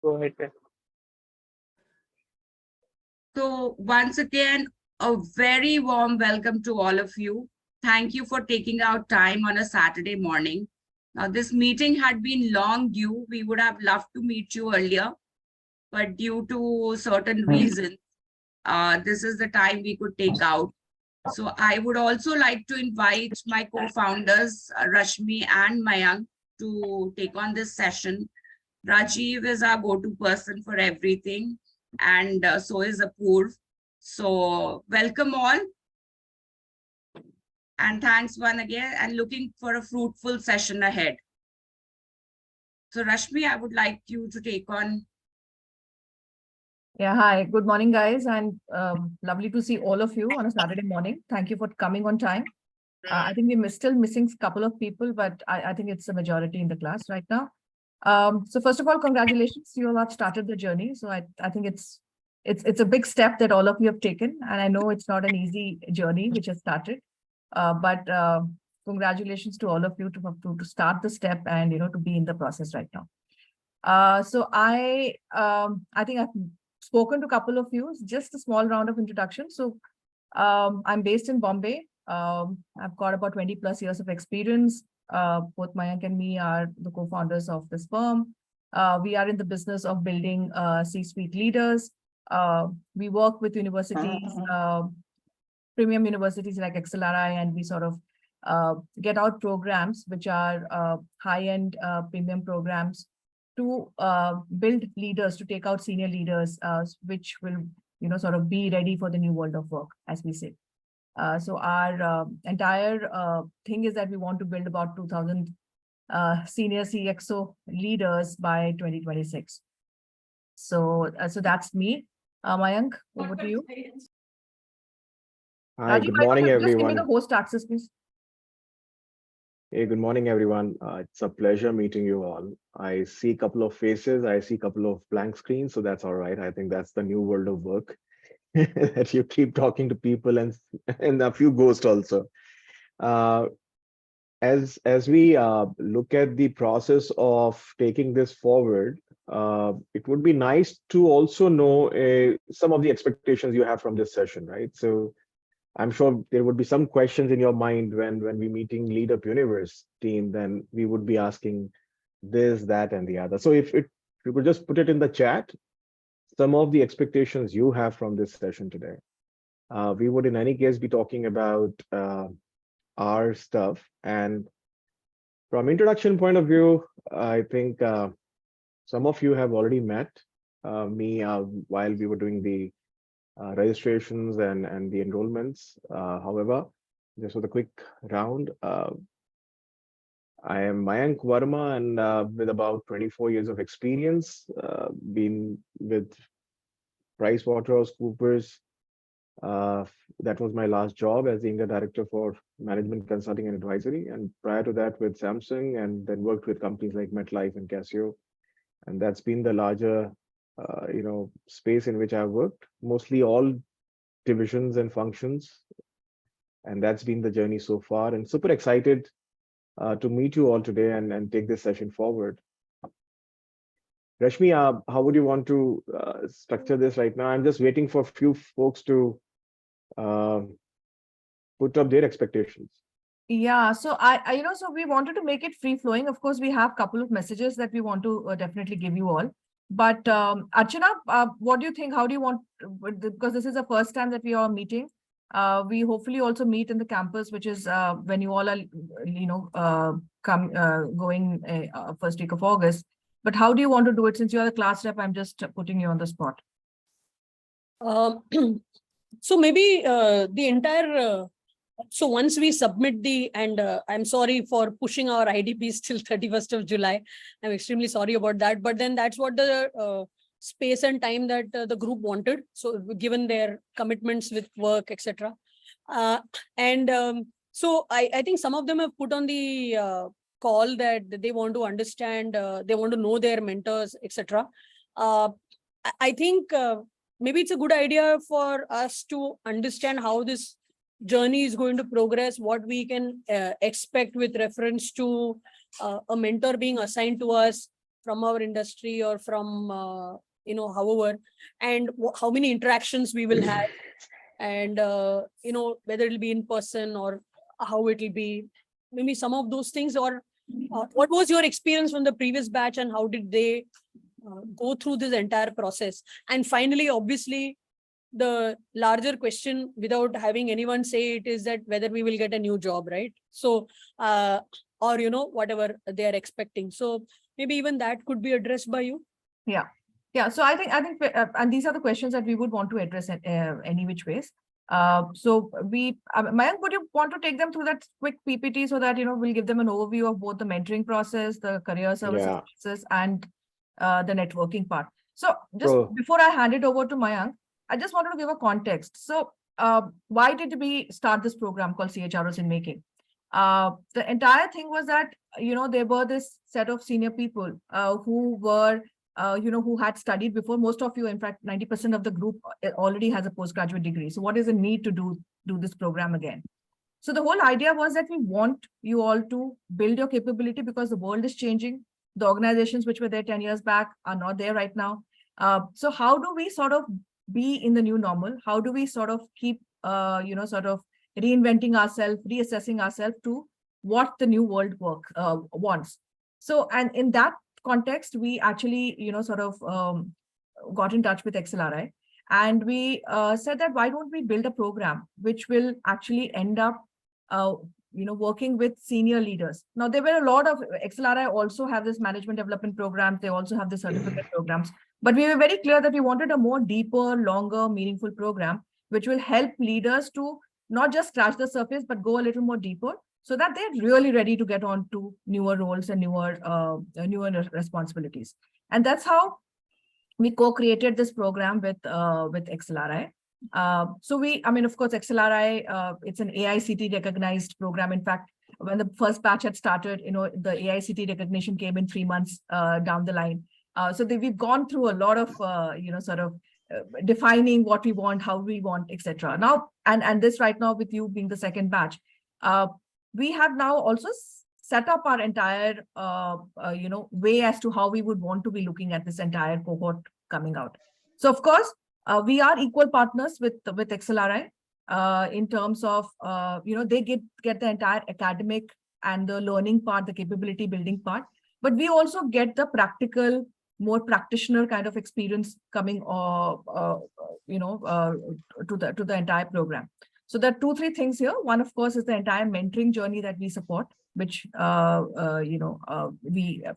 Go ahead. So once again, a very warm welcome to all of you. Thank you for taking out time on a Saturday morning. Now, this meeting had been long due. We would have loved to meet you earlier, but due to certain reasons, this is the time we could take out. So I would also like to invite my co-founders, Rashmi and Mayank, to take on this session. Rajiv is our go-to person for everything, and so is Apoorv. So welcome all. And thanks one again, and looking for a fruitful session ahead. So Rashmi, I would like you to take on. Yeah, hi, good morning, guys, and lovely to see all of you on a Saturday morning. Thank you for coming on time. I think we're still missing a couple of people, but I think it's the majority in the class right now. So first of all, congratulations, you all have started the journey. So I think it's a big step that all of you have taken, and I know it's not an easy journey which has started, but congratulations to all of you to start the step and to be in the process right now. So I think I've spoken to a couple of you, just a small round of introduction. So I'm based in Bombay. I've got about 20 plus years of experience. Both Mayank and me are the co-founders of this firm. We are in the business of building C-suite leaders. We work with universities, premium universities like XLRI, and we sort of get out programs which are high-end premium programs to build leaders, to take out senior leaders, which will sort of be ready for the new world of work, as we say. So our entire thing is that we want to build about 2,000 senior CXO leaders by 2026. So that's me. Mayank, over to you. Hi, Rajiv, good morning, just give me everyone. the host access, please. Hey, good morning, everyone. It's a pleasure meeting you all. I see a couple of faces. I see a couple of blank screens, so that's all right. I think that's the new world of work, that you keep talking to people and a few ghosts also. As we look at the process of taking this forward, it would be nice to also know some of the expectations you have from this session, right? So I'm sure there would be some questions in your mind when we meeting Lead Up Universe team, then we would be asking this, that, and the other. So if you could just put it in the chat, some of the expectations you have from this session today. We would in any case be talking about our stuff. And from introduction point of view, I think some of you have already met me while we were doing the registrations and the enrollments. However, just with a quick round, I am Mayank Verma, and with about 24 years of experience, been with PricewaterhouseCoopers. That was my last job as the India Director for Management Consulting and Advisory. And prior to that with Samsung, and then worked with companies like MetLife and Casio. And that's been the larger space in which I've worked, mostly all divisions and functions. And that's been the journey so far, and super excited to meet you all today and take this session forward. Rashmi, how would you want to structure this right now? I'm just waiting for a few folks to put up their expectations. Yeah, so so we wanted to make it free flowing. Of course, we have a couple of messages that we want to definitely give you all. But Archana, what do you think? How do you want, because this is the first time that we are meeting. We hopefully also meet in the campus, which is when you all are, going first week of August. But how do you want to do it? Since you are the class rep, I'm just putting you on the spot. So maybe the entire, so once we submit and I'm sorry for pushing our IDPs till 31st of July. I'm extremely sorry about that. But then that's what the space and time that the group wanted. So given their commitments with work, etc. So I think some of them have put on the call that they want to understand, they want to know their mentors, etc. I think maybe it's a good idea for us to understand how this journey is going to progress, what we can expect with reference to a mentor being assigned to us, from our industry or from, however, and how many interactions we will have, and, whether it'll be in person or how it'll be, maybe some of those things, or what was your experience from the previous batch and how did they go through this entire process? And finally, obviously, the larger question, without having anyone say it, is that whether we will get a new job, right? So, or, whatever they are expecting. So maybe even that could be addressed by you. Yeah. Yeah. So I think, and these are the questions that we would want to address in any which ways. So Mayank, would you want to take them through that quick PPT so that, we'll give them an overview of both the mentoring process, the career services process, and the networking part. So just before I hand it over to Mayank, I just wanted to give a context. So why did we start this program called CHROs in Making? The entire thing was that, there were this set of senior people who were, who had studied before. Most of you, in fact, 90% of the group already has a postgraduate degree. So what is the need to do this program again? So the whole idea was that we want you all to build your capability because the world is changing. The organizations which were there 10 years back are not there right now. So how do we sort of be in the new normal? How do we sort of keep, sort of reinventing ourselves, reassessing ourselves to what the new world wants? So, and in that context, we actually, sort of got in touch with XLRI, and we said that why don't we build a program which will actually end up, working with senior leaders. Now, there were a lot of XLRI also have this management development programs. They also have the certificate programs, but we were very clear that we wanted a more deeper, longer, meaningful program, which will help leaders to not just scratch the surface, but go a little more deeper, so that they're really ready to get on to newer roles and newer responsibilities. And that's how we co-created this program with XLRI. So of course, XLRI, it's an AICTE recognized program. In fact, when the first batch had started, the AICTE recognition came in 3 months down the line. So we've gone through a lot of, sort of defining what we want, how we want, etc. Now, and this right now with you being the second batch, we have now also set up our entire, way as to how we would want to be looking at this entire cohort coming out. So, of course, we are equal partners with XLRI in terms of, they get the entire academic and the learning part, the capability building part, but we also get the practical, more practitioner kind of experience coming, to the entire program. So there are 2-3 things here. One, of course, is the entire mentoring journey that we support, which, we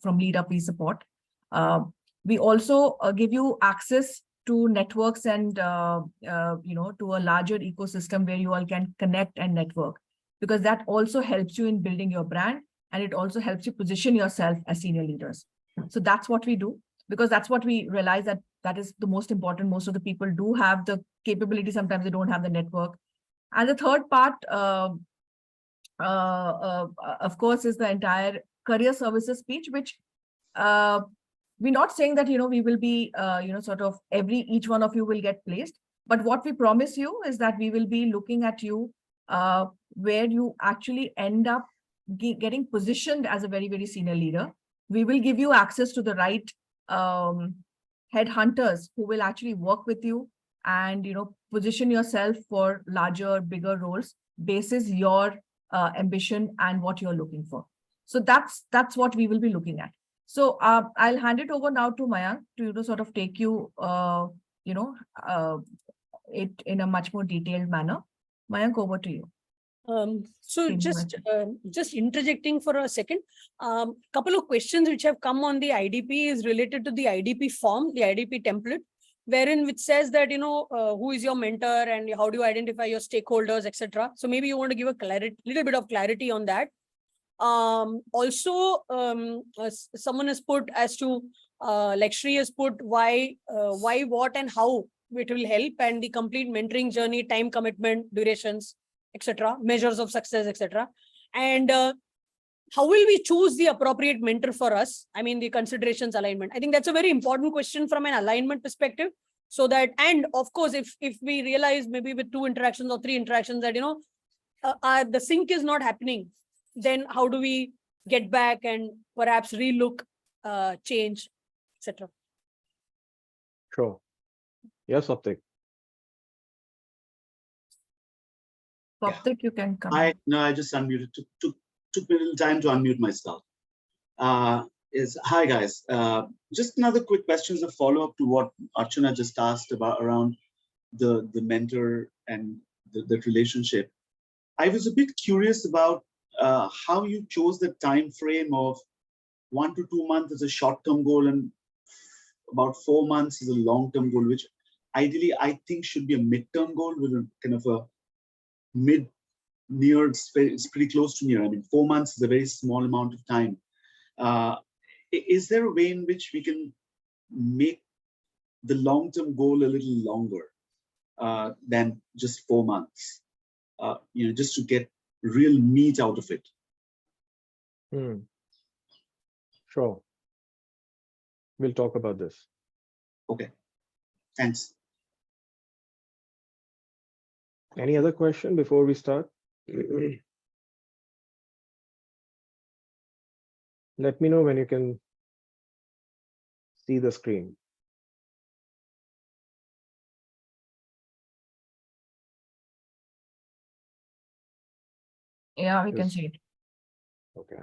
from Lead Up we support. We also give you access to networks and, to a larger ecosystem where you all can connect and network, because that also helps you in building your brand, and it also helps you position yourself as senior leaders. So that's what we do, because that's what we realize that is the most important. Most of the people do have the capability. Sometimes they don't have the network. And the third part, of course, is the entire career services speech, which we're not saying that, we will be, sort of each one of you will get placed. But what we promise you is that we will be looking at you where you actually end up getting positioned as a very, very senior leader. We will give you access to the right headhunters who will actually work with you and, position yourself for larger, bigger roles basis your ambition and what you're looking for. So that's what we will be looking at. So I'll hand it over now to Mayank to sort of take you, it in a much more detailed manner. Mayank, over to you. So just interjecting for a second, couple of questions which have come on the IDP is related to the IDP form, the IDP template, wherein which says that, who is your mentor and how do you identify your stakeholders, etc. So maybe you want to give a little bit of clarity on that. Also, someone has put as to, like Shri has put why, what and how it will help, and the complete mentoring journey, time commitment, durations, etc., measures of success, etc. And how will we choose the appropriate mentor for us? I mean, the considerations alignment. I think that's a very important question from an alignment perspective. So that, and of course, if we realize maybe with 2 interactions or 3 interactions that, the sync is not happening, then how do we get back and perhaps relook change, etc. Sure. Yes, Optik. Poptik, you can come. I just unmuted. Took me a little time to unmute myself. Hi guys. Just another quick question as a follow-up to what Archana just asked about around the mentor and the relationship. I was a bit curious about how you chose the time frame of 1 to 2 months as a short-term goal and about 4 months is a long-term goal, which ideally I think should be a mid-term goal with a kind of a near, it's pretty close to near. I mean, 4 months is a very small amount of time. Is there a way in which we can make the long-term goal a little longer than just 4 months? Just to get real meat out of it. Sure. We'll talk about this. Okay, thanks. Any other question before we start? Let me know when you can see the screen. Yeah, we can Yes. see it. Okay.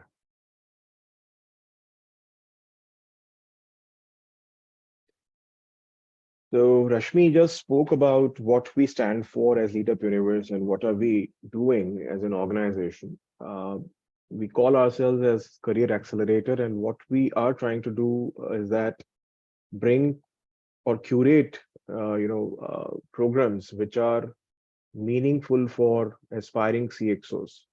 So Rashmi just spoke about what we stand for as Leader Universe and what are we doing as an organization. We call ourselves as Career Accelerator, and what we are trying to do is that bring or curate, programs which are meaningful for aspiring CXOs.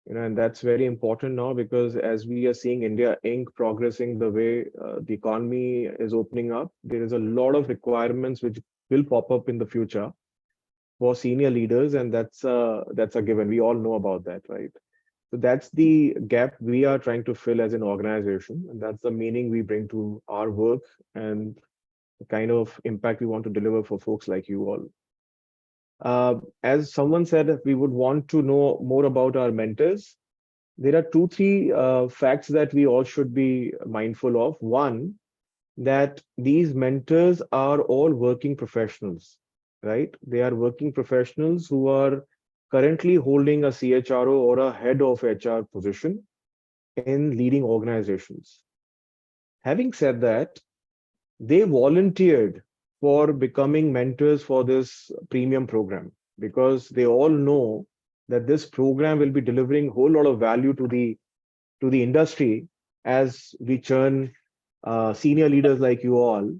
And that's very important now because as we are seeing India Inc. progressing the way the economy is opening up, there is a lot of requirements which will pop up in the future for senior leaders, and that's a given. We all know about that, right? So that's the gap we are trying to fill as an organization, and that's the meaning we bring to our work and the kind of impact we want to deliver for folks like you all. As someone said, we would want to know more about our mentors. There are 2-3 facts that we all should be mindful of. One, that these mentors are all working professionals, right? They are working professionals who are currently holding a CHRO or a head of HR position in leading organizations. Having said that, they volunteered for becoming mentors for this premium program because they all know that this program will be delivering a whole lot of value to the industry as we churn senior leaders like you all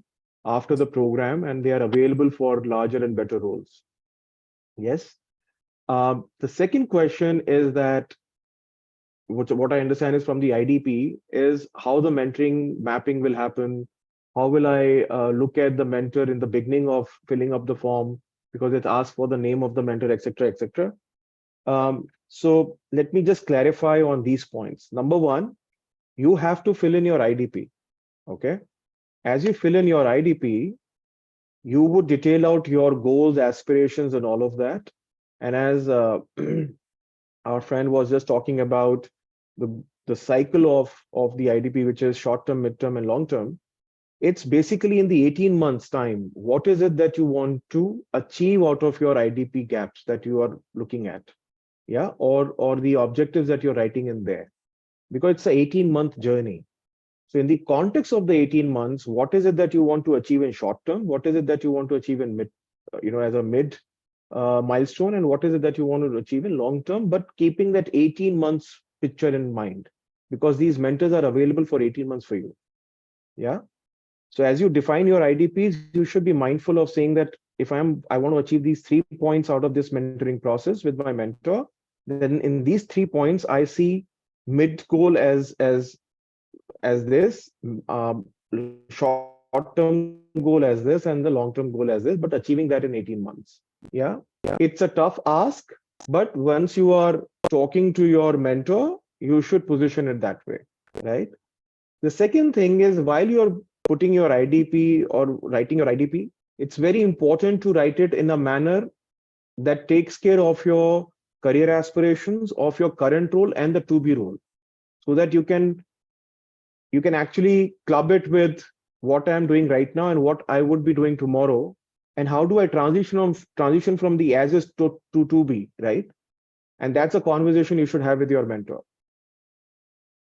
after the program, and they are available for larger and better roles. Yes. The second question is that what I understand is from the IDP is how the mentoring mapping will happen. How will I look at the mentor in the beginning of filling up the form because it asks for the name of the mentor, etc., etc. So let me just clarify on these points. Number one, you have to fill in your IDP. Okay. As you fill in your IDP, you would detail out your goals, aspirations, and all of that. And as our friend was just talking about the cycle of the IDP, which is short-term, mid-term, and long-term, it's basically in the 18 months time. What is it that you want to achieve out of your IDP gaps that you are looking at? Yeah, or the objectives that you're writing in there, because it's an 18-month journey. So in the context of the 18 months, what is it that you want to achieve in short term? What is it that you want to achieve in mid, as a mid milestone? And what is it that you want to achieve in long term, but keeping that 18 months picture in mind, because these mentors are available for 18 months for you. Yeah. So as you define your IDPs, you should be mindful of saying that if I want to achieve these 3 points out of this mentoring process with my mentor, then in these 3 points, I see mid goal as this, short-term goal as this, and the long-term goal as this, but achieving that in 18 months. Yeah. It's a tough ask, but once you are talking to your mentor, you should position it that way, right? The second thing is, while you're putting your IDP or writing your IDP, it's very important to write it in a manner that takes care of your career aspirations, of your current role and the to-be role, so that you can you can actually club it with what I'm doing right now and what I would be doing tomorrow. And how do I transition from the as is to be, right? And that's a conversation you should have with your mentor.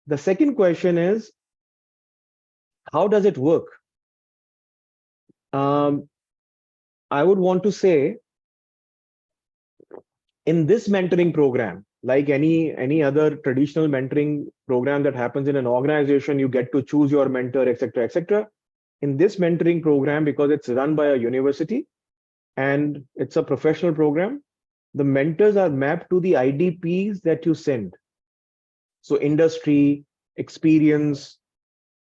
The second question is, how does it work? I would want to say, in this mentoring program, like any other traditional mentoring program that happens in an organization, you get to choose your mentor, etc., etc. In this mentoring program, because it's run by a university and it's a professional program, the mentors are mapped to the IDPs that you send. So industry, experience,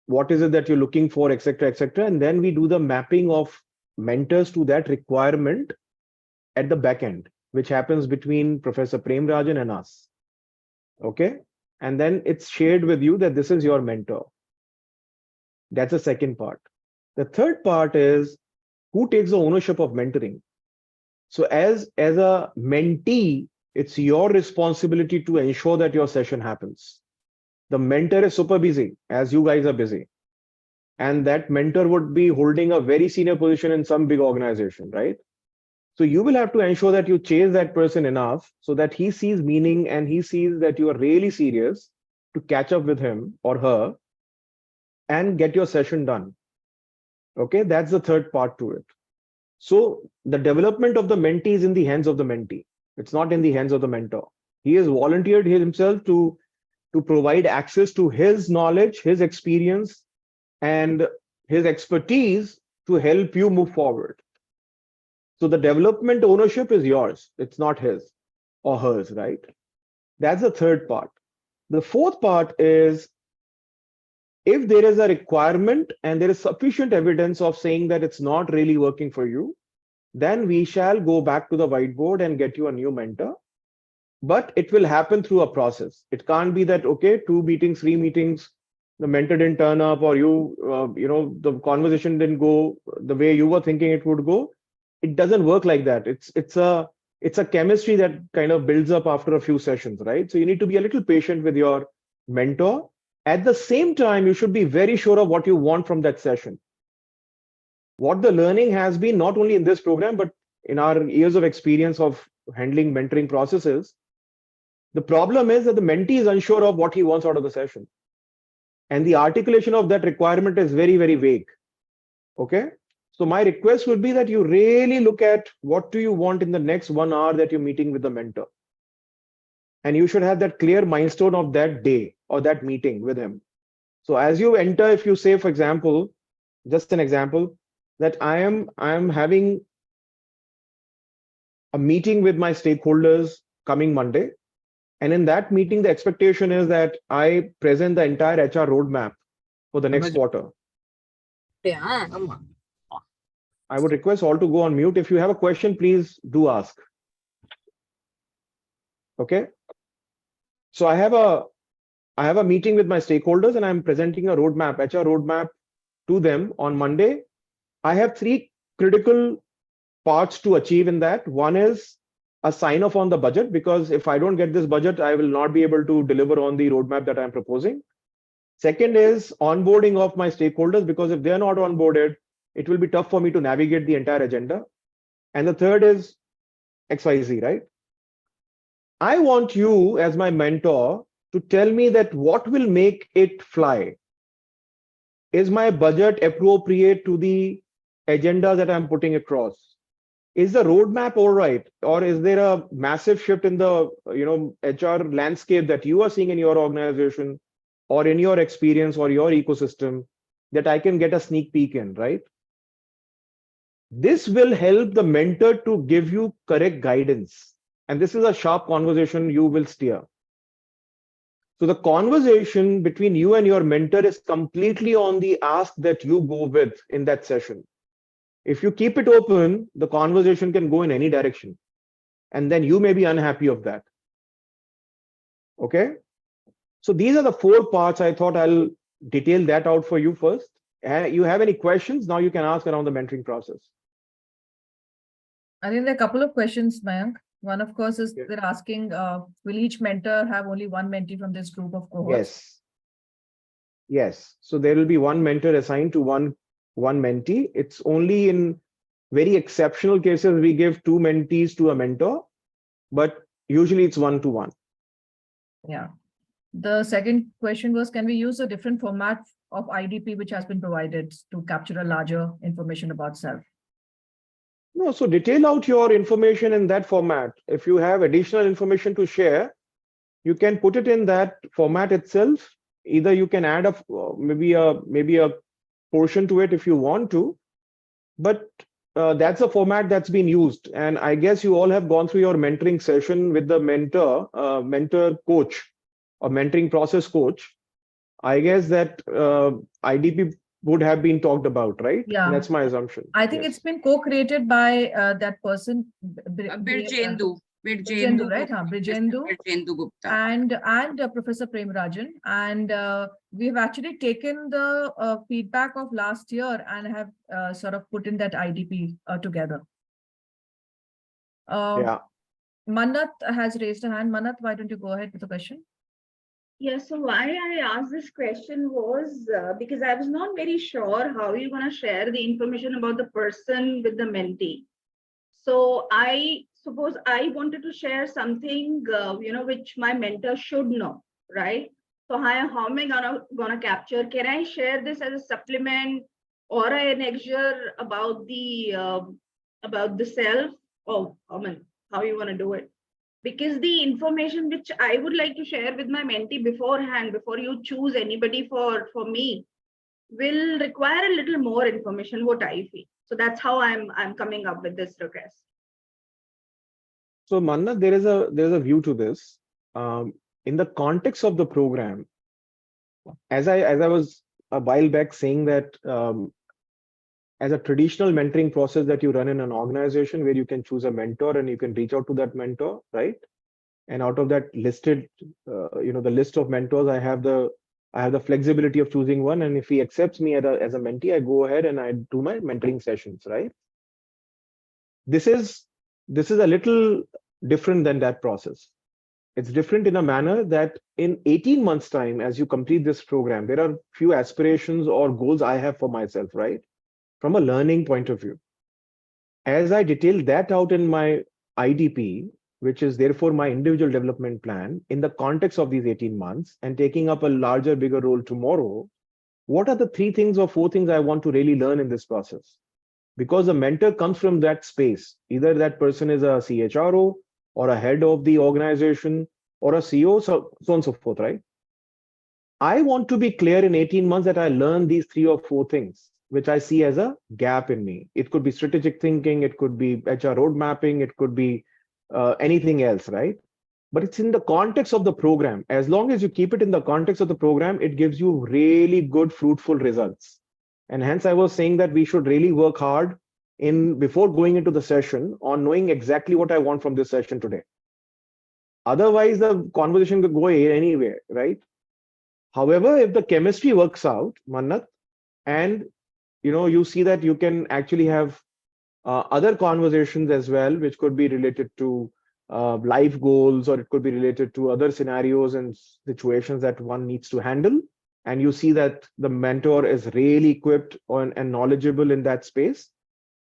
what is it that you're looking for, etc., etc. And then we do the mapping of mentors to that requirement at the back end, which happens between Professor Prem Rajan and us. Okay. And then it's shared with you that this is your mentor. That's the second part. The third part is, who takes the ownership of mentoring? So as a mentee, it's your responsibility to ensure that your session happens. The mentor is super busy, as you guys are busy. And that mentor would be holding a very senior position in some big organization, right? So you will have to ensure that you chase that person enough so that he sees meaning and he sees that you are really serious to catch up with him or her and get your session done. Okay, that's the third part to it. So the development of the mentee is in the hands of the mentee. It's not in the hands of the mentor. He has volunteered himself to provide access to his knowledge, his experience, and his expertise to help you move forward. So the development ownership is yours. It's not his or hers, right? That's the third part. The fourth part is, if there is a requirement and there is sufficient evidence of saying that it's not really working for you, then we shall go back to the whiteboard and get you a new mentor. But it will happen through a process. It can't be that, okay, 2 meetings, 3 meetings, the mentor didn't turn up, or the conversation didn't go the way you were thinking it would go. It doesn't work like that. It's a chemistry that kind of builds up after a few sessions, right? So you need to be a little patient with your mentor. At the same time, you should be very sure of what you want from that session. What the learning has been, not only in this program, but in our years of experience of handling mentoring processes, the problem is that the mentee is unsure of what he wants out of the session. And the articulation of that requirement is very, very vague. Okay. So my request would be that you really look at what do you want in the next 1 hour that you're meeting with the mentor. And you should have that clear milestone of that day or that meeting with him. So as you enter, if you say, for example, just an example, that I am having a meeting with my stakeholders coming Monday. And in that meeting, the expectation is that I present the entire HR roadmap for the next quarter. I would request all to go on mute. If you have a question, please do ask. Okay. So I have a meeting with my stakeholders and I'm presenting a roadmap, HR roadmap to them on Monday. I have 3 critical parts to achieve in that. One is a sign off on the budget, because if I don't get this budget, I will not be able to deliver on the roadmap that I'm proposing. Second is onboarding of my stakeholders, because if they're not onboarded, it will be tough for me to navigate the entire agenda. And the third is XYZ, right? I want you as my mentor to tell me that what will make it fly. Is my budget appropriate to the agenda that I'm putting across? Is the roadmap all right? Or is there a massive shift in the HR landscape that you are seeing in your organization or in your experience or your ecosystem that I can get a sneak peek in, right? This will help the mentor to give you correct guidance. And this is a sharp conversation you will steer. So the conversation between you and your mentor is completely on the ask that you go with in that session. If you keep it open, the conversation can go in any direction. And then you may be unhappy of that. Okay. So these are the 4 parts. I thought I'll detail that out for you first. You have any questions? Now you can ask around the mentoring process. I think there are a couple of questions, Mayank. One, of course, is they're asking, will each mentor have only one mentee from this group of cohorts? Yes. Yes. So there will be one mentor assigned to one mentee. It's only in very exceptional cases we give two mentees to a mentor, but usually it's one-to-one. Yeah. The second question was, can we use a different format of IDP which has been provided to capture a larger information about self? No, so detail out your information in that format. If you have additional information to share, you can put it in that format itself. Either you can add maybe a portion to it if you want to, but that's a format that's been used. And I guess you all have gone through your mentoring session with the mentor coach or mentoring process coach. I guess that IDP would have been talked about, right? Yeah. That's my assumption. I think Yes. it's been co-created by that person. Birjendu, Birjendu, right? Birjendu. Birjendu Gupta. And Professor Prem Rajan. And we've actually taken the feedback of last year and have sort of put in that IDP together. Yeah. Manat has raised a hand. Manat, why don't you go ahead with the question? Yes, so why I asked this question was because I was not very sure how you're going to share the information about the person with the mentee. So I suppose I wanted to share something, which my mentor should know, right? So how am I gonna capture? Can I share this as a supplement or an extra about the self? Oh, how you want to do it? Because the information which I would like to share with my mentee beforehand, before you choose anybody for me, will require a little more information, what I feel. So that's how I'm coming up with this request. So Manna, there is a view to this. In the context of the program, as I was a while back saying that as a traditional mentoring process that you run in an organization where you can choose a mentor and you can reach out to that mentor, right? And out of that listed, the list of mentors, I have the flexibility of choosing one. And if he accepts me as a mentee, I go ahead and I do my mentoring sessions, right? This is a little different than that process. It's different in a manner that in 18 months' time, as you complete this program, there are few aspirations or goals I have for myself, right? From a learning point of view. As I detail that out in my IDP, which is therefore my individual development plan, in the context of these 18 months and taking up a larger, bigger role tomorrow, what are the 3 things or 4 things I want to really learn in this process? Because the mentor comes from that space. Either that person is a CHRO or a head of the organization or a CEO, so on and so forth, right? I want to be clear in 18 months that I learn these 3 or 4 things, which I see as a gap in me. It could be strategic thinking, it could be HR road mapping, it could be anything else, right? But it's in the context of the program. As long as you keep it in the context of the program, it gives you really good, fruitful results. And hence I was saying that we should really work hard before going into the session on knowing exactly what I want from this session today. Otherwise, the conversation could go anywhere, right? However, if the chemistry works out, Mannat, and you see that you can actually have other conversations as well, which could be related to life goals, or it could be related to other scenarios and situations that one needs to handle. And you see that the mentor is really equipped and knowledgeable in that space.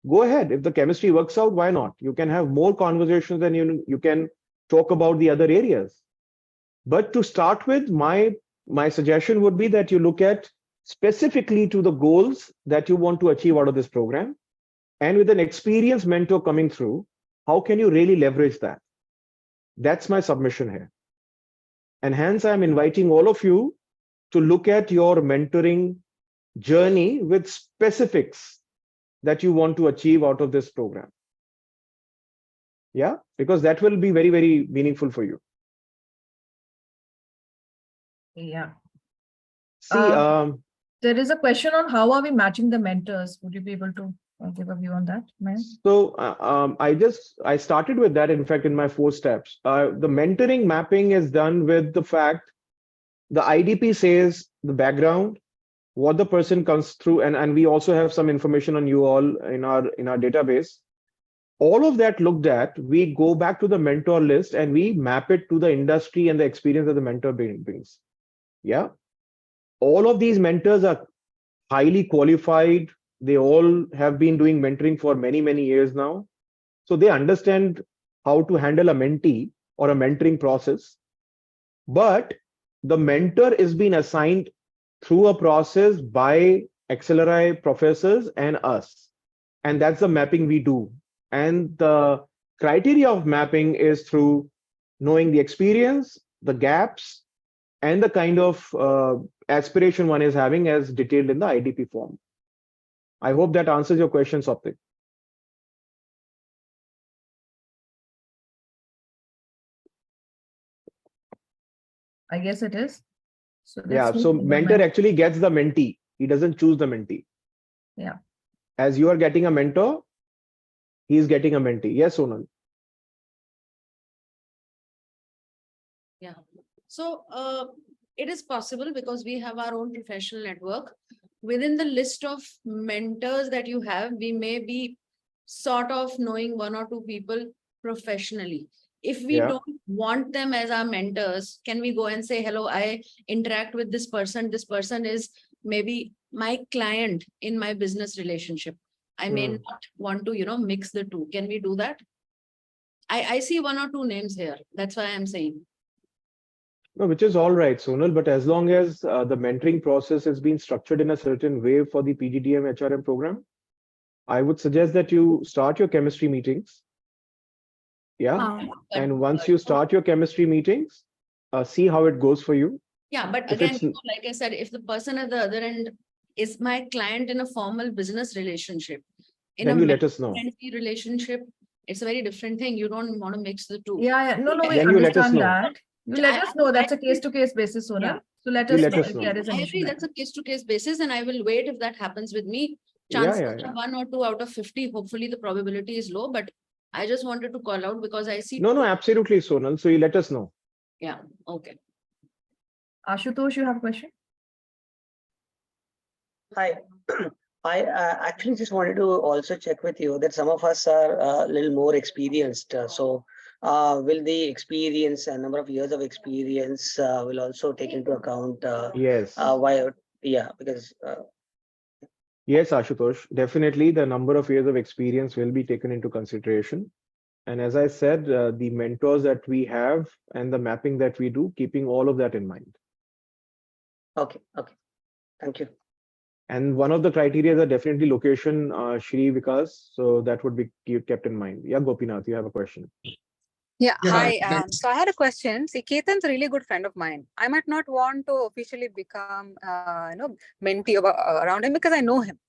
Go ahead. If the chemistry works out, why not? You can have more conversations and you can talk about the other areas. But to start with, my suggestion would be that you look at specifically to the goals that you want to achieve out of this program. And with an experienced mentor coming through, how can you really leverage that? That's my submission here. And hence, I'm inviting all of you to look at your mentoring journey with specifics that you want to achieve out of this program. Yeah, because that will be very, very meaningful for you. Yeah. See, there is a question on how are we matching the mentors. Would you be able to give a view on that, Mayank? So I started with that, in fact, in my 4 steps. The mentoring mapping is done with the fact the IDP says the background, what the person comes through, and we also have some information on you all in our database. All of that looked at, we go back to the mentor list and we map it to the industry and the experience that the mentor brings. Yeah. all of these mentors are highly qualified. They all have been doing mentoring for many, many years now. So they understand how to handle a mentee or a mentoring process. But the mentor is being assigned through a process by XLRI professors and us. And that's the mapping we do. And the criteria of mapping is through knowing the experience, the gaps, and the kind of aspiration one is having as detailed in the IDP form. I hope that answers your question, Soptik. I guess it is. So Yeah, let's so move to the mentor actually gets the mentee. He doesn't choose the mentee. Yeah. As you are getting a mentor, he is getting a mentee. Yes, Sonal. Yeah. So it is possible because we have our own professional network. Within the list of mentors that you have, we may be sort of knowing one or two people professionally. If we Yeah. don't want them as our mentors, can we go and say, hello, I interact with this person. This person is maybe my client in my business relationship. I may not want to, mix the two. Can we do that? I see one or two names here. That's why I'm saying. No, which is all right, Sonal, but as long as the mentoring process has been structured in a certain way for the PGDM HRM program, I would suggest that you start your chemistry meetings. Yeah. And once you start your chemistry meetings, see how it goes for you. Yeah, but If again, it's like I said, if the person at the other end is my client in a formal business relationship, in then a you let us know. mentor relationship, it's a very different thing. You don't want to mix the two. Yeah, no, we Then you let us understand know. that. You let us know. That's a case-to-case basis, Sonal. Yeah. So let You us let know us if know. there is an I issue. agree, that's a case-to-case basis, and I will wait if that happens with me. Yeah, Chances yeah. are 1 or 2 out of 50. Hopefully, the probability is low, but I just wanted to call out because I see. No, absolutely, Sonal. So you let us know. Yeah. Okay. Ashutosh, you have a question? Hi. I actually just wanted to also check with you that some of us are a little more experienced. Will the experience and number of years of experience will also take into account? Yes. Why? Yeah, because Yes, Ashutosh, definitely the number of years of experience will be taken into consideration. And as I said, the mentors that we have and the mapping that we do, keeping all of that in mind. okay, thank you. And one of the criteria is definitely location, Shri Vikas. So that would be kept in mind. Yeah, Gopinath, you have a question. Yeah, Yeah, hi. thanks. So I had a question. See, Ketan's a really good friend of mine. I might not want to officially become, mentee around him because I know him.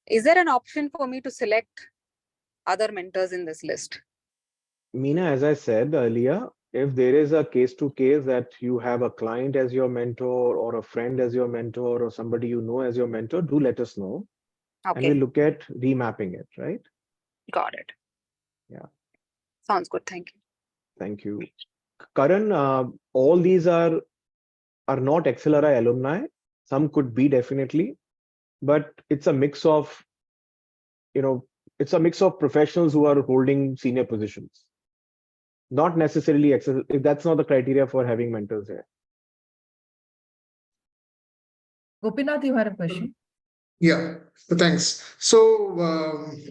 Is there an option for me to select other mentors in this list? Meena, as I said earlier, if there is a case to case that you have a client as your mentor or a friend as your mentor or somebody you know as your mentor, do let us know. And Okay, we'll look at remapping it, right? got it. Yeah. Sounds good. Thank you. Thank you. Karan, all these are not XLRI alumni. Some could be definitely, but it's a mix of, it's a mix of professionals who are holding senior positions. Not necessarily that's not the criteria for having mentors here. Gopinath, you had a question? Yeah, thanks. So,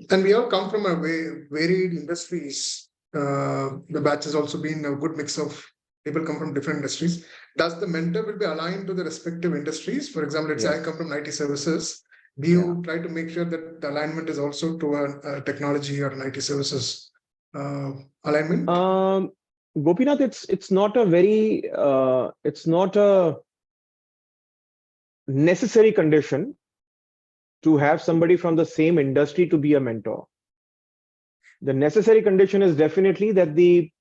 and we all come from a varied industries. The batch has also been a good mix of people come from different industries. Does the mentor will be aligned to the respective industries? For example, let's say I Yes. come from IT services. Do you try to make sure that the alignment is also to a technology or an IT services alignment? Gopinath, it's not a very it's not a necessary condition to have somebody from the same industry to be a mentor. The necessary condition is definitely that the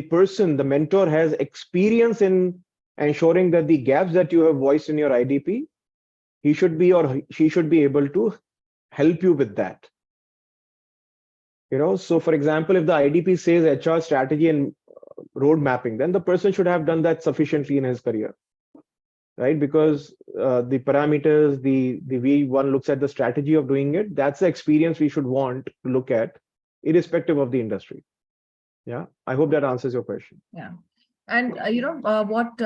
person, the mentor, has experience in ensuring that the gaps that you have voiced in your IDP, he should be or she should be able to help you with that. So for example, if the IDP says HR strategy and road mapping, then the person should have done that sufficiently in his career, right? Because the parameters, the way one looks at the strategy of doing it, that's the experience we should want to look at, irrespective of the industry. Yeah, I hope that answers your question. Yeah. And what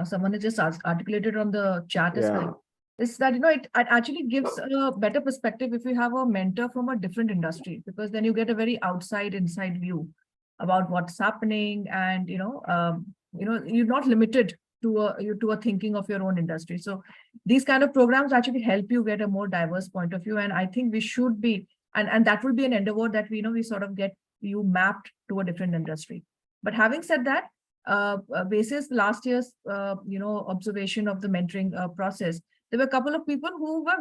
someone has just articulated on the chat as Yeah. well, is that, it actually gives a better perspective if you have a mentor from a different industry, because then you get a very inside view about what's happening, and, you're not limited to a thinking of your own industry. So these kind of programs actually help you get a more diverse point of view. And I think we should be, and that will be an endeavor that we sort of get you mapped to a different industry. But having said that, basis last year's, observation of the mentoring process, there were a couple of people who were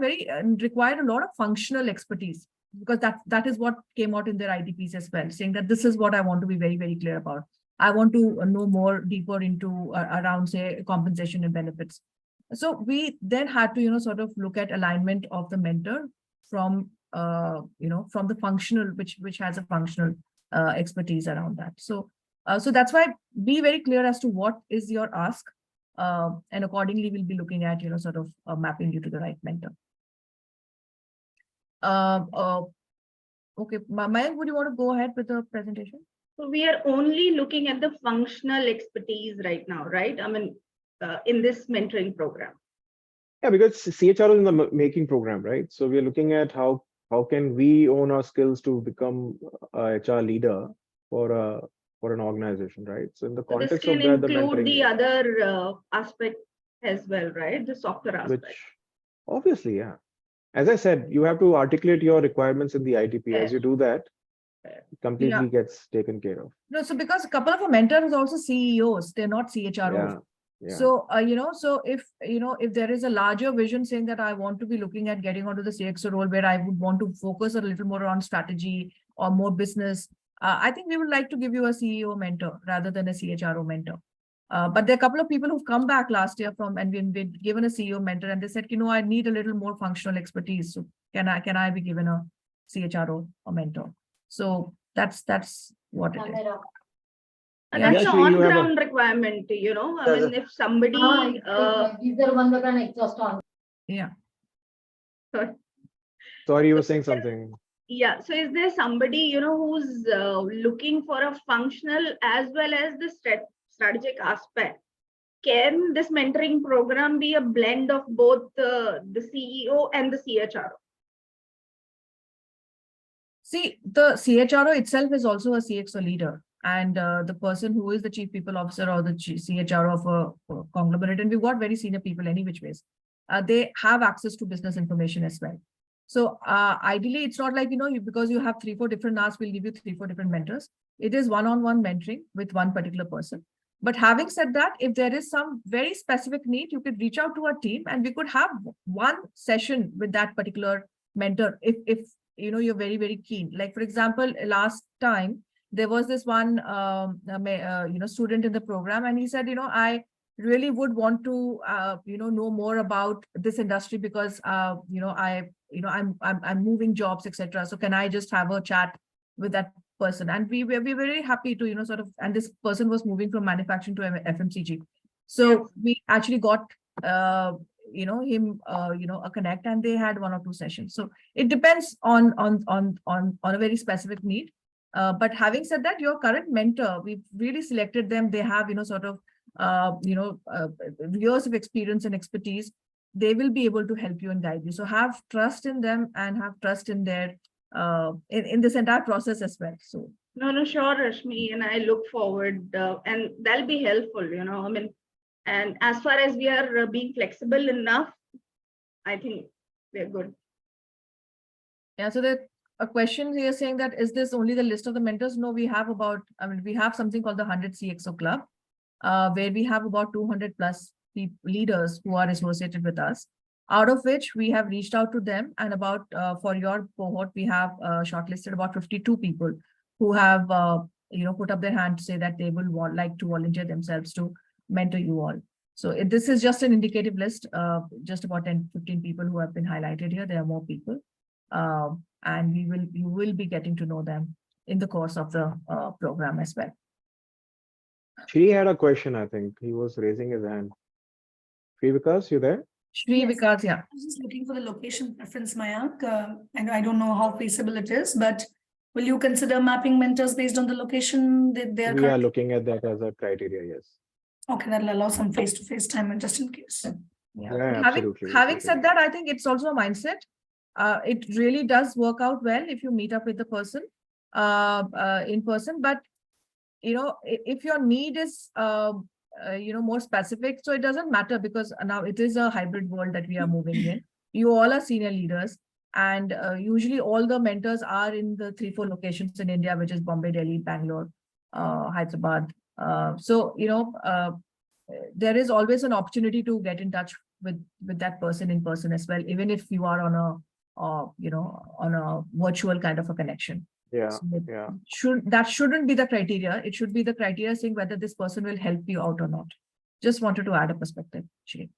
required a lot of functional expertise, because that is what came out in their IDPs as well, saying that this is what I want to be very, very clear about. I want to know more deeper into around, say, compensation and benefits. So we then had to, sort of look at alignment of the mentor from, from the functional, which has a functional expertise around that. So that's why be very clear as to what is your ask, and accordingly we'll be looking at, sort of mapping you to the right mentor. Okay, Mayank, would you want to go ahead with the presentation? So we are only looking at the functional expertise right now, right? I mean, in this mentoring program. Yeah, because CHRO is in the making program, right? So we're looking at how can we own our skills to become a HR leader for an organization, right? So in the context of that, the mentoring, the other aspect as well, right? The softer aspect. which obviously, yeah. As I said, you have to articulate your requirements in the ITP. As you do that, it completely gets taken care of. No, so because a couple of our mentors are also CEOs, they're not CHROs. Yeah. So, so if there is a larger vision saying that I want to be looking at getting onto the CXO role, where I would want to focus a little more on strategy or more business, I think we would like to give you a CEO mentor rather than a CHRO mentor. But there are a couple of people who've come back last year and been given a CEO mentor, and they said, I need a little more functional expertise. So can I be given a CHRO or mentor? So that's what it is. And that's an on-ground requirement, I mean, if somebody yeah. Sorry, you were saying something. Yeah, so is there somebody, who's looking for a functional as well as the strategic aspect? Can this mentoring program be a blend of both the CEO and the CHRO? See, the CHRO itself is also a CXO leader, and the person who is the chief people officer or the CHRO of a conglomerate, and we've got very senior people any which ways, they have access to business information as well. So ideally, it's not like, because you have 3-4 different asks, we'll give you 3-4 different mentors. It is one-on-one mentoring with one particular person. But having said that, if there is some very specific need, you could reach out to our team and we could have one session with that particular mentor if you're very, very keen. Like, for example, last time there was this one student in the program, and he said, I really would want to know more about this industry because I'm moving jobs, etc. So can I just have a chat with that person? And we were very happy to sort of, and this person was moving from manufacturing to FMCG. So we actually got him a connect, and they had 1 or 2 sessions. So it depends on a very specific need. But having said that, your current mentor, we've really selected them. They have sort of years of experience and expertise. They will be able to help you and guide you. So have trust in them and have trust in their in this entire process as well. So no, sure, Rashmi, and I look forward, and that'll be helpful. I mean, and as far as we are being flexible enough, I think we're good. Yeah. So there a question here saying that, is this only the list of the mentors? No, we have we have something called the 100 CXO Club, where we have about 200 plus leaders who are associated with us, out of which we have reached out to them, and about for your cohort, we have shortlisted about 52 people who have put up their hand to say that they will like to volunteer themselves to mentor you all. So this is just an indicative list, just about 10-15 people who have been highlighted here. There are more people, and you will be getting to know them in the course of the program as well. Shri had a question, I think. He was raising his hand. Shri Vikas, you there? Shri Vikas, yeah. I was just looking for the location preference, Mayank. And I don't know how feasible it is, but will you consider mapping mentors based on the location that they are? We are looking at that as a criteria, yes. Okay, that'll allow some face-to-face time and just in case. Yeah. Yeah, Having, absolutely. having said that, I think it's also a mindset. It really does work out well if you meet up with the person in person. But, you know, if your need is, you know, more specific, so it doesn't matter because now it is a hybrid world that we are moving in. You all are senior leaders. And usually all the mentors are in the 3-4 locations in India, which is Bombay, Delhi, Bangalore, Hyderabad. So, you know, there is always an opportunity to get in touch with that person in person as well, even if you are on a, you know, on a virtual kind of a connection. Yeah, So yeah. that shouldn't be the criteria. It should be the criteria saying whether this person will help you out or not. Just wanted to add a perspective, Shri.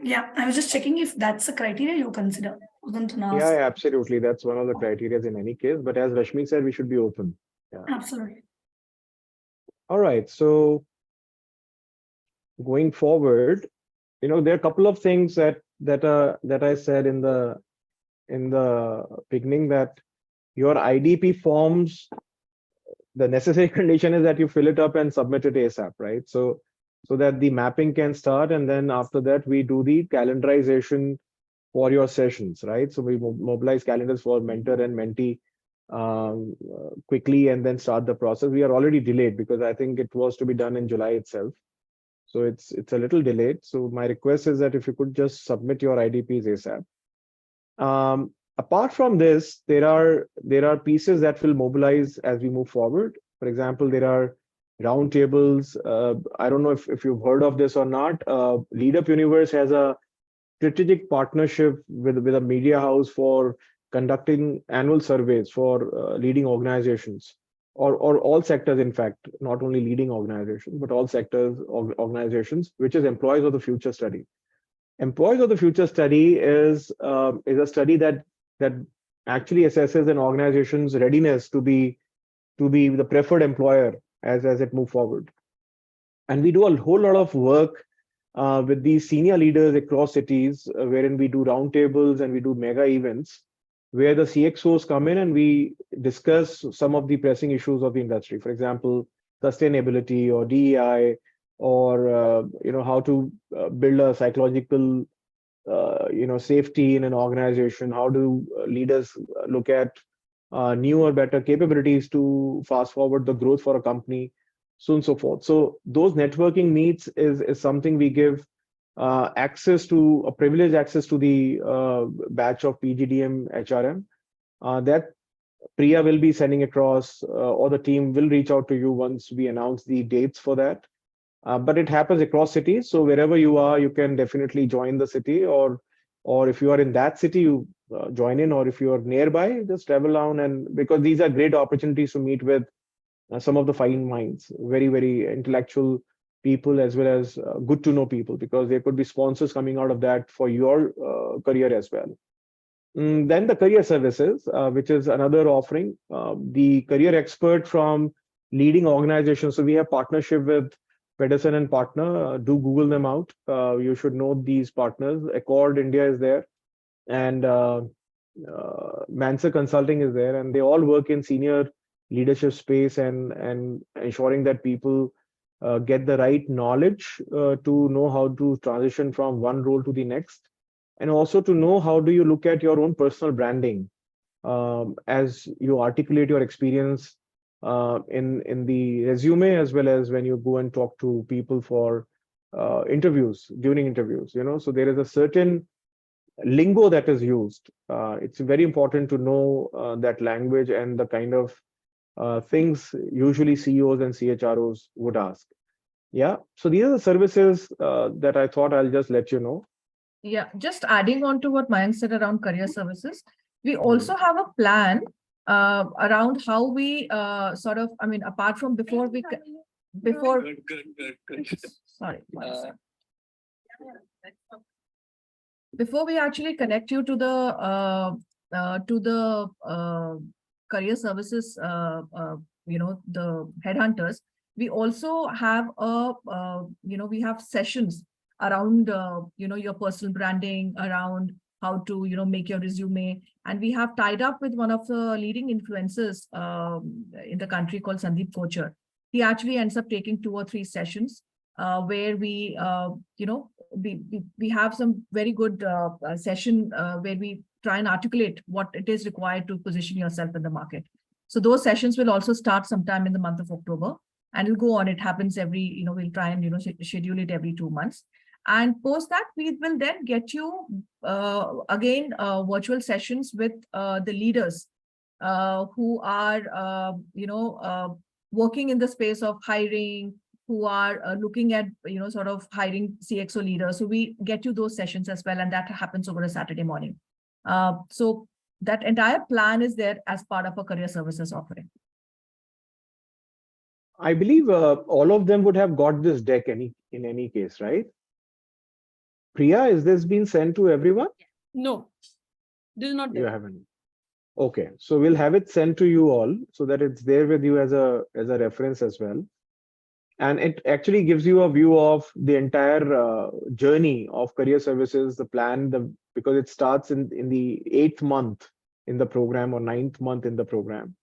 Yeah, I was just checking if that's a criteria you consider. Wasn't an ask. Yeah, absolutely. That's one of the criteria in any case. But as Rashmi said, we should be open. Yeah. Absolutely. All right. So going forward, you know, there are a couple of things that I said in the beginning, that your IDP forms, the necessary condition is that you fill it up and submit it ASAP, right? So that the mapping can start, and then after that we do the calendarization for your sessions, right? So we mobilize calendars for mentor and mentee quickly and then start the process. We are already delayed because I think it was to be done in July itself. So it's a little delayed. So my request is that if you could just submit your IDPs ASAP. Apart from this, there are pieces that will mobilize as we move forward. For example, there are roundtables. I don't know if you've heard of this or not. Lead Up Universe has a strategic partnership with a media house for conducting annual surveys for leading organizations, or all sectors, in fact, not only leading organizations, but all sectors, organizations, which is Employees of the Future study. Employees of the Future study is a study that actually assesses an organization's readiness to be the preferred employer as it move forward. And we do a whole lot of work with these senior leaders across cities, wherein we do roundtables and we do mega events, where the CXOs come in and we discuss some of the pressing issues of the industry. For example, sustainability or DEI, or you know, how to build a psychological you know, safety in an organization. How do leaders look at newer, better capabilities to fast forward the growth for a company, so on and so forth. So those networking meets is something we give access to, a privileged access to the batch of PGDM HRM that Priya will be sending across, or the team will reach out to you once we announce the dates for that. But it happens across cities. So wherever you are, you can definitely join the city, or if you are in that city, you join in, or if you are nearby, just travel down. And because these are great opportunities to meet with some of the fine minds, very, very intellectual people, as well as good to know people, because there could be sponsors coming out of that for your career as well. Then the career services, which is another offering, the career expert from leading organizations. So we have partnership with Pedersen and Partner. Do Google them out. You should know these partners. Accord India is there, and Mansa Consulting is there, and they all work in senior leadership space and ensuring that people get the right knowledge to know how to transition from one role to the next, and also to know how do you look at your own personal branding as you articulate your experience in the resume, as well as when you go and talk to people for interviews, during interviews, you know. So there is a certain lingo that is used. It's very important to know that language and the kind of things usually CEOs and CHROs would ask. Yeah, so these are the services that I thought I'll just let you know. Yeah, just adding on to what Mayank said around career services, we also have a plan around how we sort of, I mean, apart from before. Sorry. Before we actually connect you to the career services, you know, the headhunters, we also have you know, we have sessions around you know, your personal branding, around how to, you know, make your resume. And we have tied up with one of the leading influencers in the country called Sandeep Kochar. He actually ends up taking 2 or 3 sessions where we, we have some very good session where we try and articulate what it is required to position yourself in the market. So those sessions will also start sometime in the month of October, and it'll go on. It happens every, we'll try and, schedule it every 2 months. And post that, we will then get you again virtual sessions with the leaders who are, working in the space of hiring, who are looking at, sort of hiring CXO leaders. So we get you those sessions as well, and that happens over a Saturday morning. So that entire plan is there as part of a career services offering. I believe all of them would have got this deck in any case, right? Priya, is this been sent to everyone? No, this is not You there. haven't. Okay, so we'll have it sent to you all so that it's there with you as a reference as well. And it actually gives you a view of the entire journey of career services, the plan, because it starts in the 8th month in the program or 9th month in the program.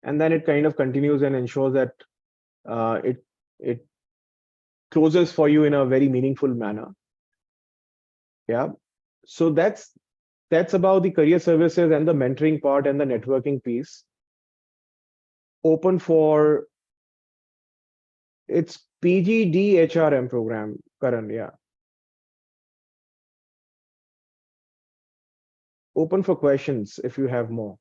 And then it kind of continues and ensures that it closes for you in a very meaningful manner. Yeah. So that's about the career services and the mentoring part and the networking piece. Open for it's PGD HRM program, Karan, yeah. Open for questions if you have more.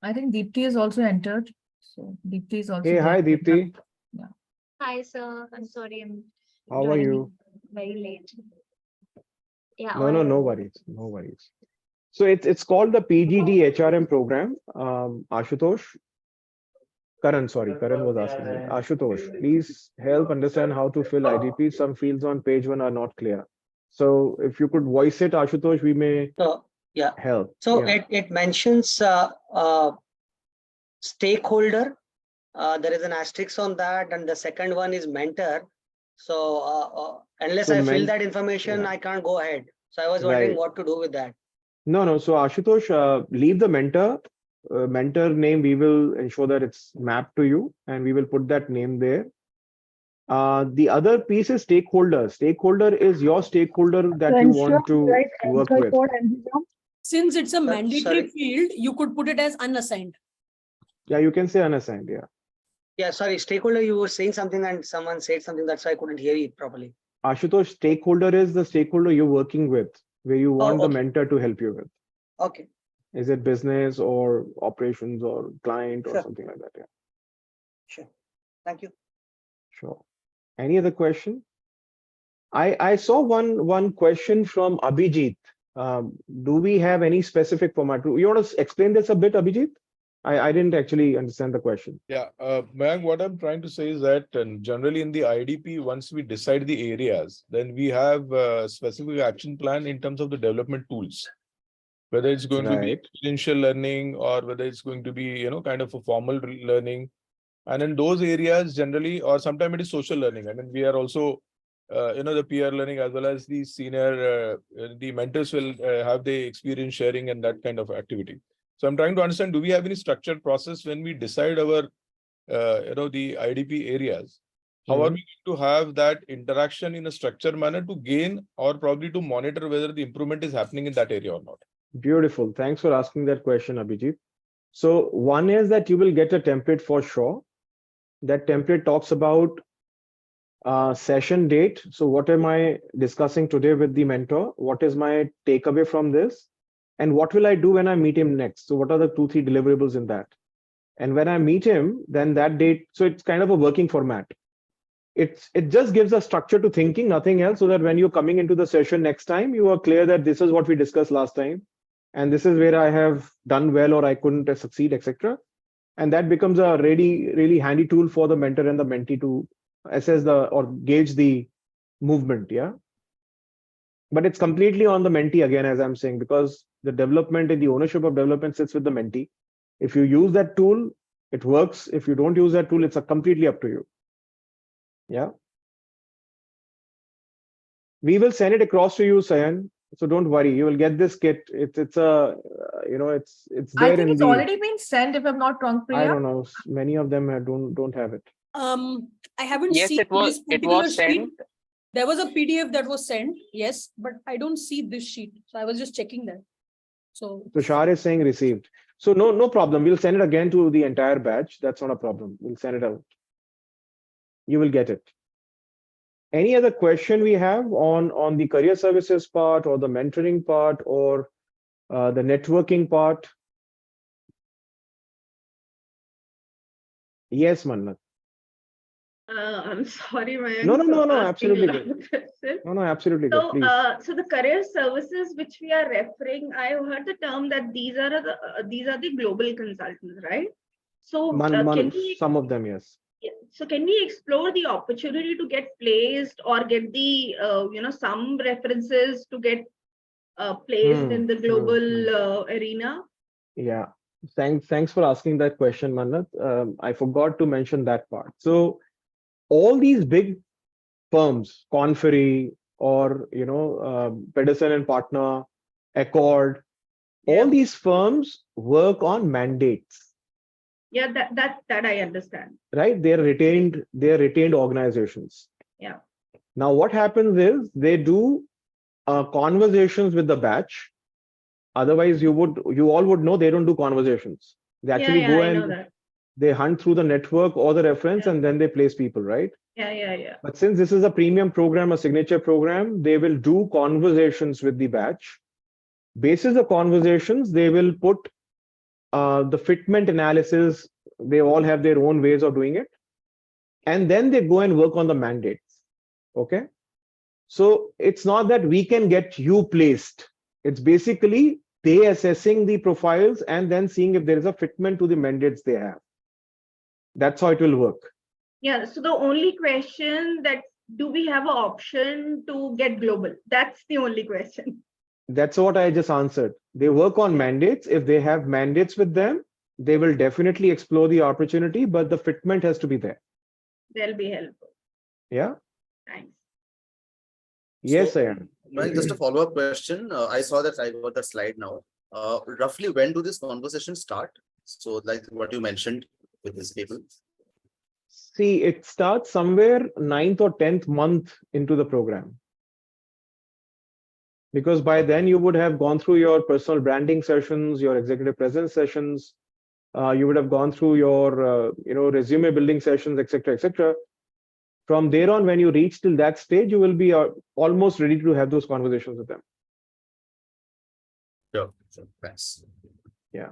I think Deepti is also entered. So Deepti is also Hey, there. hi, Deepti. Yeah. Hi, sir. I'm sorry, I'm How are joining you? very late. Yeah. No worries, no worries. So it's called the PGD HRM program. Ashutosh, Karan was asking me. Ashutosh, please help understand how to fill IDP. Some fields on page 1 are not clear. So if you could voice it, Ashutosh, we may Yeah. help. So Yeah. it mentions stakeholder. There is an asterisk on that, and the second one is mentor. So unless So I fill that information, yeah. I can't go ahead. So I was wondering Right. what to do with that. No. So Ashutosh, leave the mentor name. We will ensure that it's mapped to you, and we will put that name there. The other piece is stakeholder. Stakeholder is your stakeholder that you want to work with. Since it's a mandatory sorry. field, you could put it as unassigned. Yeah, you can say unassigned. Yeah. Yeah, sorry, stakeholder, you were saying something and someone said something, that's why I couldn't hear it properly. Ashutosh, stakeholder is the stakeholder you're working with, where you want the mentor to help you with. Okay. Is it business or operations or client or something like that? Yeah. Sure. Thank you. Sure. Any other question? I saw one question from Abhijit. Do we have any specific format? You want to explain this a bit, Abhijit? I didn't actually understand the question. Yeah, Mayank, what I'm trying to say is that generally in the IDP, once we decide the areas, then we have a specific action plan in terms of the development tools, whether it's going to be experiential learning or whether it's going to be, kind of a formal learning. And in those areas generally, or sometimes it is social learning. I mean, we are also, the peer learning as well as the senior, the mentors will have the experience sharing and that kind of activity. So I'm trying to understand, do we have any structured process when we decide our, the IDP areas? How are we going to have that interaction in a structured manner to gain or probably to monitor whether the improvement is happening in that area or not? Beautiful. Thanks for asking that question, Abhijit. So one is that you will get a template for sure. That template talks about session date. So what am I discussing today with the mentor? What is my takeaway from this? And what will I do when I meet him next? So what are the 2-3 deliverables in that? And when I meet him, then that date, so it's kind of a working format. It just gives a structure to thinking, nothing else, so that when you're coming into the session next time, you are clear that this is what we discussed last time. And this is where I have done well or I couldn't succeed, etc. And that becomes a really, really handy tool for the mentor and the mentee to assess or gauge the movement. Yeah. But it's completely on the mentee again, as I'm saying, because the development and the ownership of development sits with the mentee. If you use that tool, it works. If you don't use that tool, it's completely up to you. Yeah. We will send it across to you, Sayan. So don't worry, you will get this kit. It's a, it's there. I think it's already been sent, if I'm not wrong, Priya. I don't know. Many of them don't have it. I haven't Yes, seen it was. this It particular was sheet. sent. There was a PDF that was sent, yes, but I don't see this sheet. So I was just checking that. So Tushar is saying received. So no problem. We'll send it again to the entire batch. That's not a problem. We'll send it out. You will get it. Any other question we have on the career services part or the mentoring part or the networking part? Yes, Mannat. I'm sorry, Mayank, No, for asking absolutely a lot good. of questions. No, absolutely good. So, Please. so the career services which we are referring, I heard the term that these are the global consultants, right? So, can we Some of them, yes. so can we explore the opportunity to get placed or get the some references to get placed in the global arena? Yeah. Thanks for asking that question, Mannat. I forgot to mention that part. So all these big firms, Conferry or Pedersen and Partner, Accord, all these firms work on mandates. Yeah, that I understand. Right? They're retained organizations. Yeah. Now what happens is they do conversations with the batch. Otherwise, you all would know they don't do conversations. They actually go and they hunt through the network or the reference and then they place people, right? Yeah. But since this is a premium program, a signature program, they will do conversations with the batch. Basis of conversations, they will put the fitment analysis. They all have their own ways of doing it. And then they go and work on the mandates. Okay. So it's not that we can get you placed. It's basically they assessing the profiles and then seeing if there is a fitment to the mandates they have. That's how it will work. Yeah. So the only question that do we have an option to get global? That's the only question. That's what I just answered. They work on mandates. If they have mandates with them, they will definitely explore the opportunity, but the fitment has to be there. They'll be helpful. Yeah. Thanks. Yes, I am. Just a follow-up question. I saw that I got the slide now. Roughly when do this conversation start? So like what you mentioned with these people. See, it starts somewhere 9th or 10th month into the program. Because by then you would have gone through your personal branding sessions, your executive presence sessions, you would have gone through your resume building sessions, etc., etc. From there on, when you reach till that stage, you will be almost ready to have those conversations with them. Sure. Thanks. Yeah.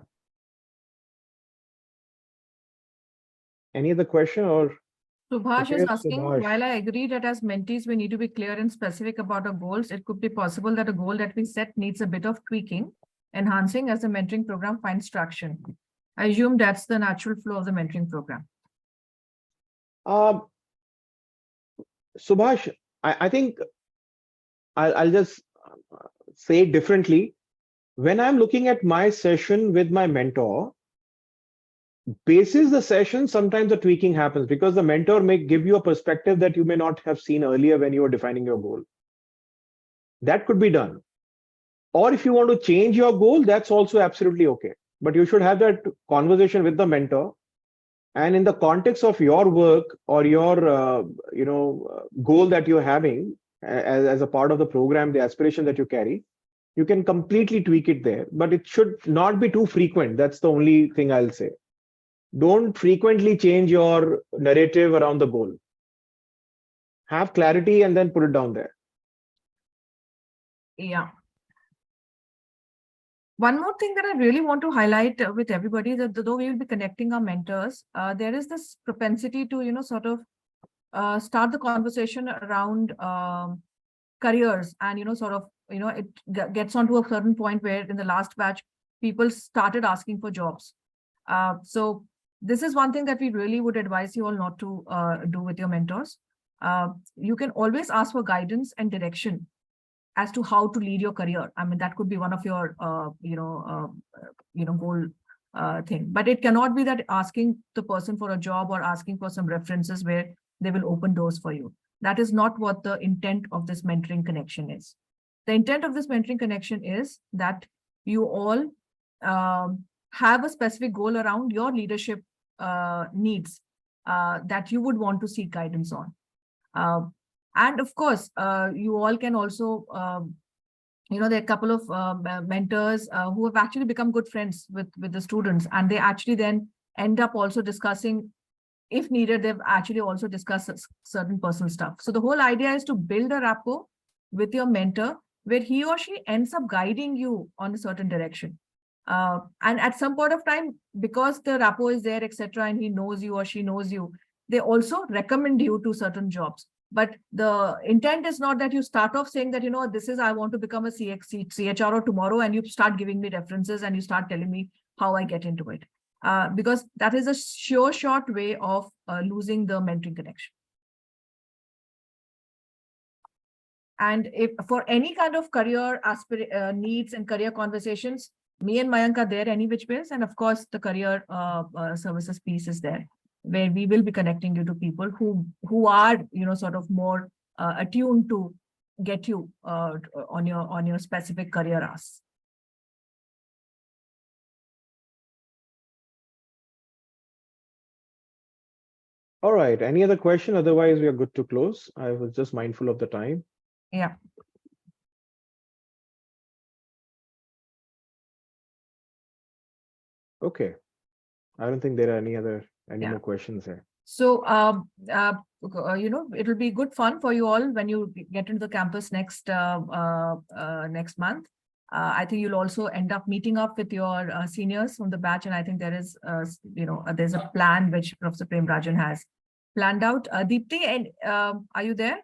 Any other question or? Subhash is asking, while I agree that as mentees, we need to be clear and specific about our goals, it could be possible that a goal that we set needs a bit of tweaking, enhancing as the mentoring program finds traction. I assume that's the natural flow of the mentoring program. Subhash, I think I'll just say it differently. When I'm looking at my session with my mentor, basis the session, sometimes the tweaking happens because the mentor may give you a perspective that you may not have seen earlier when you were defining your goal. That could be done. Or if you want to change your goal, that's also absolutely okay. But you should have that conversation with the mentor. And in the context of your work or your goal that you're having as a part of the program, the aspiration that you carry, you can completely tweak it there. But it should not be too frequent. That's the only thing I'll say. Don't frequently change your narrative around the goal. Have clarity and then put it down there. Yeah. One more thing that I really want to highlight with everybody, that though we will be connecting our mentors, there is this propensity to, sort of start the conversation around careers and, it gets onto a certain point where in the last batch, people started asking for jobs. So this is one thing that we really would advise you all not to do with your mentors. You can always ask for guidance and direction as to how to lead your career. I mean, that could be one of your, goal thing. But it cannot be that asking the person for a job or asking for some references where they will open doors for you. That is not what the intent of this mentoring connection is. The intent of this mentoring connection is that you all have a specific goal around your leadership needs. that you would want to seek guidance on. And of course, you all can also, there are a couple of mentors who have actually become good friends with the students, and they actually then end up also discussing, if needed, they've actually also discussed certain personal stuff. So the whole idea is to build a rapport with your mentor where he or she ends up guiding you on a certain direction. And at some point of time, because the rapport is there, etc., and he knows you or she knows you, they also recommend you to certain jobs. But the intent is not that you start off saying that, I want to become a CHRO tomorrow, and you start giving me references and you start telling me how I get into it. Because that is a sure short way of losing the mentoring connection. And if for any kind of career needs and career conversations, me and Mayank are there any which ways. And of course, the career services piece is there, where we will be connecting you to people who are, sort of more attuned to get you on your specific career asks. All right. Any other question? Otherwise, we are good to close. I was just mindful of the time. Yeah. Okay. I don't think there are any more questions here. So, it'll be good fun for you all when you get into the campus next month. I think you'll also end up meeting up with your seniors from the batch, and I think there is, there's a plan which Professor Prem Rajan has planned out. Deepti, and are you there?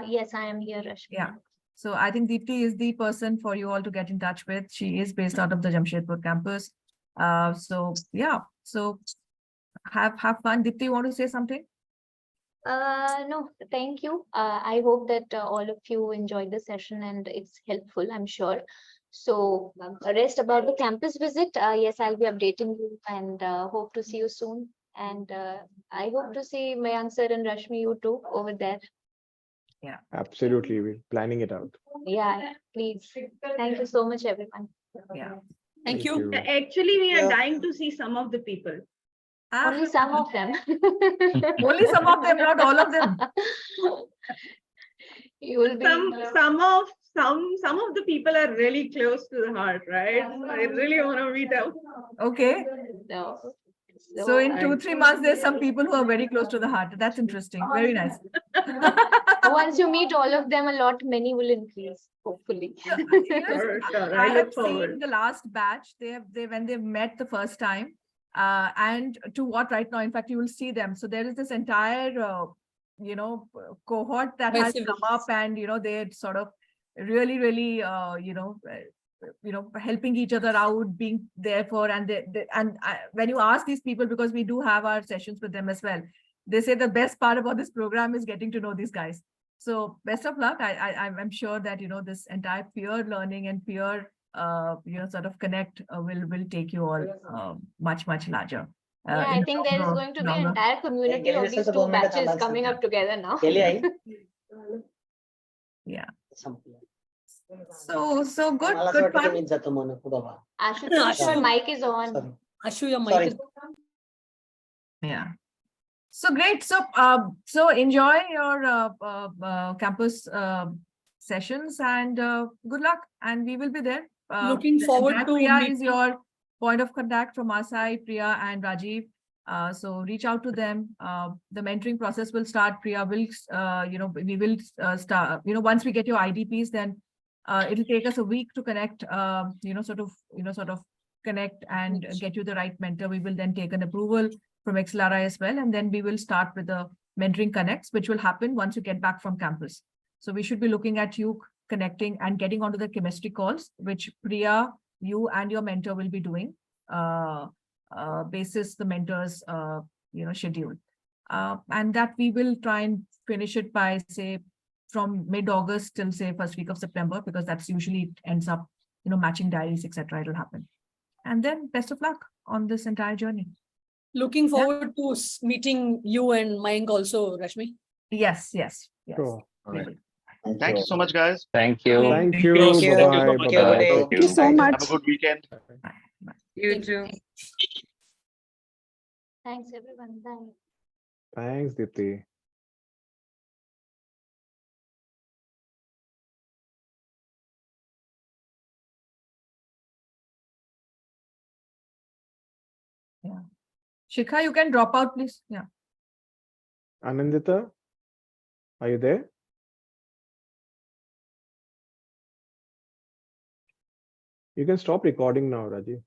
Yes, I am here, Rashmi. Yeah. So I think Deepti is the person for you all to get in touch with. She is based out of the Jamshedpur campus. So yeah. So have fun. Deepti, you want to say something? No, thank you. I hope that all of you enjoyed the session and it's helpful, I'm sure. So rest about the campus visit. Yes, I'll be updating you and hope to see you soon. And I hope to see Mayank sir and Rashmi, you too, over there. Yeah, absolutely. We're planning it out. Yeah, please. Thank you so much, everyone. Yeah. Thank you. Actually, we are dying to see some of the people. Only some of them. Only some of them, not all of them. You will be some of the people are really close to the heart, right? I really want to meet them. Okay. No. So in 2-3 months, there's some people who are very close to the heart. That's interesting. Very nice. Once you meet all of them, many will increase, hopefully. I have seen the last batch. When they've met the first time, and to what right now, in fact, you will see them. So there is this entire, cohort that has come up, and they're sort of really, helping each other out, being there for, and when you ask these people, because we do have our sessions with them as well, they say the best part about this program is getting to know these guys. So best of luck. I'm sure that this entire peer learning and peer sort of connect will take you all much larger. Yeah, I think there is going to be an entire community of these two batches coming up together now. Yeah. So good fun. Ashu, your mic is on. Ashu, your mic is on. Yeah. So great. So enjoy your campus sessions, and good luck. And we will be there. Looking forward to Priya is your point of contact from our side, Priya and Rajiv. So reach out to them. The mentoring process will start. Priya will, we will start. Once we get your IDPs, then it'll take us a week to connect. Sort of connect and get you the right mentor. We will then take an approval from XLRI as well, and then we will start with the mentoring connects, which will happen once you get back from campus. So we should be looking at you connecting and getting onto the chemistry calls, which Priya, you and your mentor will be doing, basis the mentor's schedule, and that we will try and finish it by, say, from mid-August till, say, first week of September, because that's usually ends up matching diaries, etc. It'll happen, and then best of luck on this entire journey. Looking forward to meeting you and Mayank also, Rashmi. Yes. Sure. All right. Thank you so much, guys. Thank you. Thank you so much. Have a good weekend. You too. Thanks, everyone. Bye. Thanks, Dipti. Yeah. Shikha, you can drop out, please. Yeah. Anandita, are you there? You can stop recording now, Raji.